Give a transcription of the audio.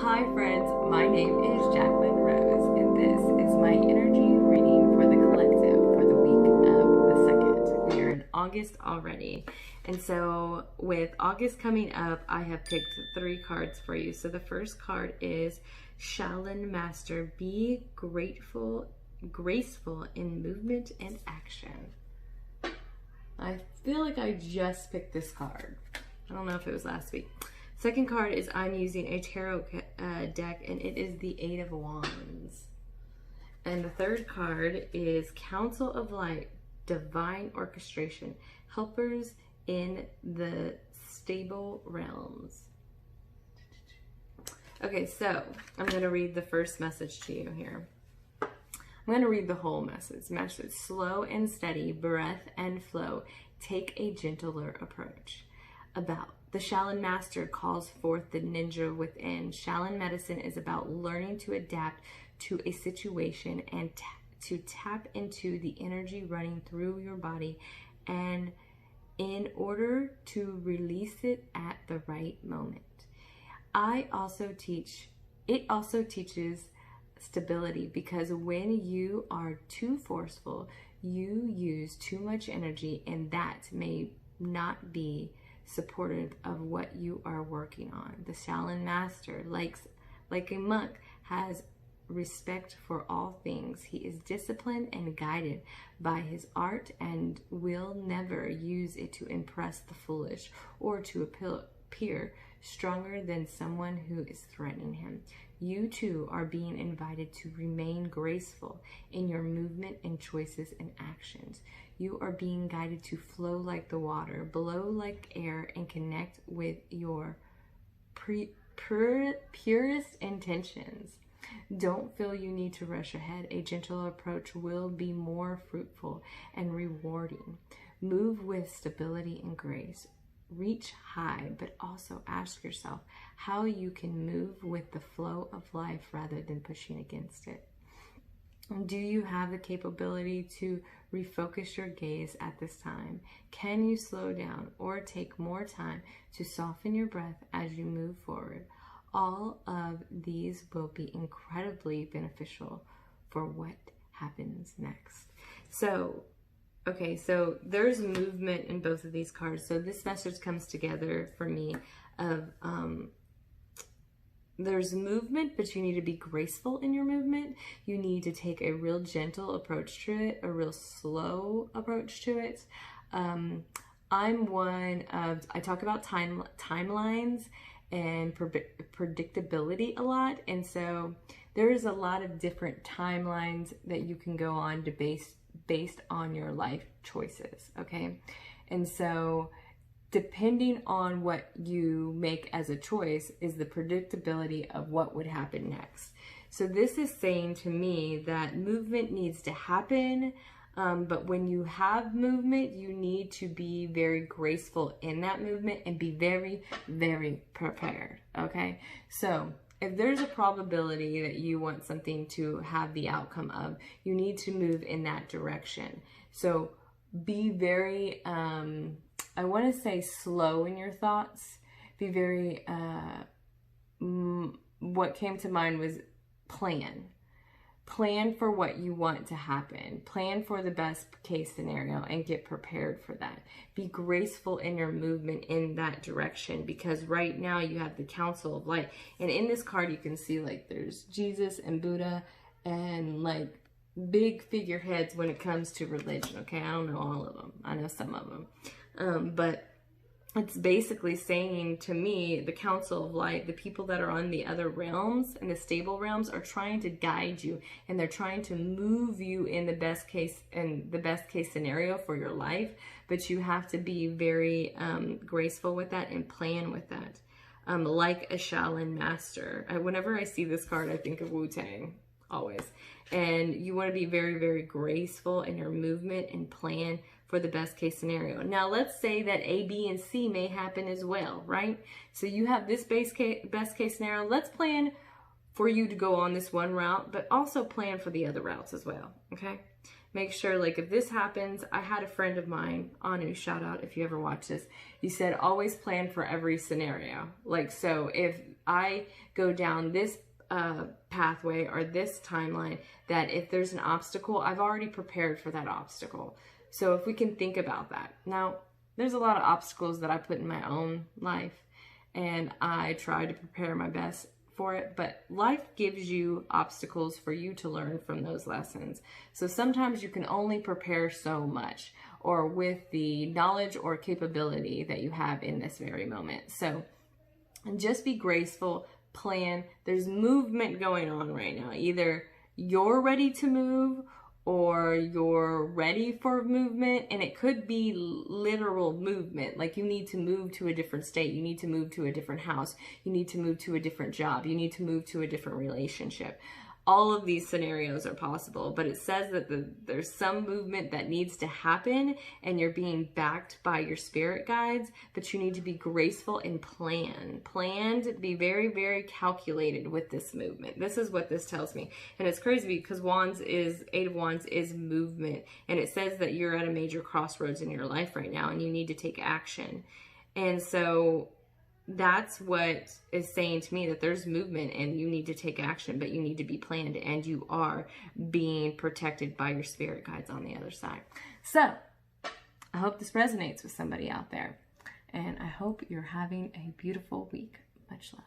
Hi friends, my name is Jacqueline Rose, and this is my energy reading for the collective for the week of the 2nd. We are in August already, and so with August coming up, I have picked 3 cards for you. So the first card is Jacquline Master, be graceful in movement and action. I feel like I just picked this card. I don't know if it was last week. Second card is I'm using a tarot deck, and it is the 8 of Wands. And the third card is Council of Light, Divine Orchestration, Helpers in the Stable Realms. Okay, so I'm going to read the first message to you here. I'm going to read the whole message. Message: slow and steady, breath and flow. Take a gentler approach. About the Jacquline Master calls forth the ninja within. Jacquline medicine is about learning to adapt to a situation and to tap into the energy running through your body, and in order to release it at the right moment. It also teaches stability, because when you are too forceful, you use too much energy, and that may not be supportive of what you are working on. The Jacquline Master, like a monk, has respect for all things. He is disciplined and guided by his art and will never use it to impress the foolish or to appear stronger than someone who is threatening him. You too are being invited to remain graceful in your movement and choices and actions. You are being guided to flow like the water, blow like air, and connect with your purest intentions. Don't feel you need to rush ahead. A gentle approach will be more fruitful and rewarding. Move with stability and grace. Reach high, but also ask yourself how you can move with the flow of life rather than pushing against it. Do you have the capability to refocus your gaze at this time? Can you slow down or take more time to soften your breath as you move forward? All of these will be incredibly beneficial for what happens next. Okay, so there's movement in both of these cards. So this message comes together for me of there's movement, but you need to be graceful in your movement. You need to take a real gentle approach to it, a real slow approach to it. I talk about timelines and predictability a lot. And so there is a lot of different timelines that you can go on to based on your life choices, okay? And so depending on what you make as a choice is the predictability of what would happen next. So this is saying to me that movement needs to happen, but when you have movement, you need to be very graceful in that movement and be very, very prepared, okay? So if there's a probability that you want something to have the outcome of, you need to move in that direction. So be very, I want to say slow in your thoughts. Be very, what came to mind was plan. Plan for what you want to happen. Plan for the best case scenario and get prepared for that. Be graceful in your movement in that direction, because right now you have the Council of Light. And in this card, you can see like there's Jesus and Buddha and like big figureheads when it comes to religion. Okay, I don't know all of them. I know some of them. But it's basically saying to me, the Council of Light, the people that are on the other realms and the stable realms are trying to guide you, and they're trying to move you in the best case scenario for your life. But you have to be very graceful with that and plan with that. Like a Jacquline Master. Whenever I see this card, I think of Wu-Tang, always. And you want to be very, very graceful in your movement and plan for the best case scenario. Now, let's say that A, B, and C may happen as well, right? So you have this best case scenario. Let's plan for you to go on this one route, but also plan for the other routes as well, okay? make sure, like, if this happens, I had a friend of mine, Anu, shout out if you ever watch this, he said, always plan for every scenario. Like, so if I go down this pathway or this timeline, that if there's an obstacle, I've already prepared for that obstacle. So if we can think about that. Now, there's a lot of obstacles that I put in my own life, and I try to prepare my best for it, but life gives you obstacles for you to learn from those lessons. So sometimes you can only prepare so much, or with the knowledge or capability that you have in this very moment. So just be graceful, plan. There's movement going on right now. Either you're ready to move or you're ready for movement, and it could be literal movement. Like, you need to move to a different state, you need to move to a different house, you need to move to a different job, you need to move to a different relationship. All of these scenarios are possible, but it says that there's some movement that needs to happen, and you're being backed by your spirit guides, but you need to be graceful and planned, be very, very calculated with this movement. This is what this tells me. And it's crazy because Eight of Wands is movement, and it says that you're at a major crossroads in your life right now, and you need to take action. And so that's what is saying to me, that there's movement and you need to take action, but you need to be planned, and you are being protected by your spirit guides on the other side. So I hope this resonates with somebody out there, and I hope you're having a beautiful week. Much love.